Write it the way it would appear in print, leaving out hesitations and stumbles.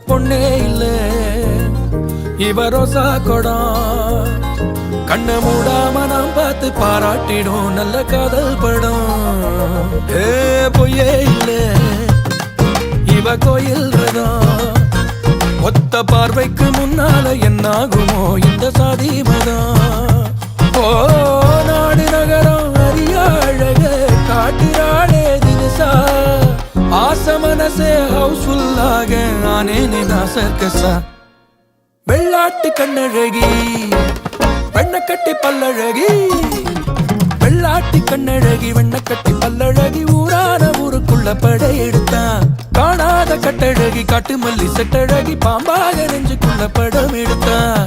பொண்ணே இல்ல இவ ரோசா கொடம். கண்ண மூடாம நாம் பார்த்து பாராட்டிடும் நல்ல காதல் படம். பொய்யே இல்ல இவ கோயில் ரதம். ஒத்த பார்வைக்கு முன்னால என்னாகுமோ இந்த சாதி மதம். ஓ நாடு நகரம் அறிய அழக காட்டுறாளே தினசா. ஆச மனசே ஹவுஸ்ஃபுல்லாக ஆனேனே நான் சர்க்கஸா. வெள்ளாட்டு கண்ணழகி வெண்ணக்கட்டி பல்லழகி. வெள்ளாட்டி கண்ணழகி வெண்ணக்கட்டி பல்லழகி. ஊரான ஊருக்குள்ள படையெடுத்தான். காணாத கட்டழகி காட்டு மல்லி செட்டழகி. பாம்பாக நெஞ்சுக்குள்ள படம் எடுத்தான்.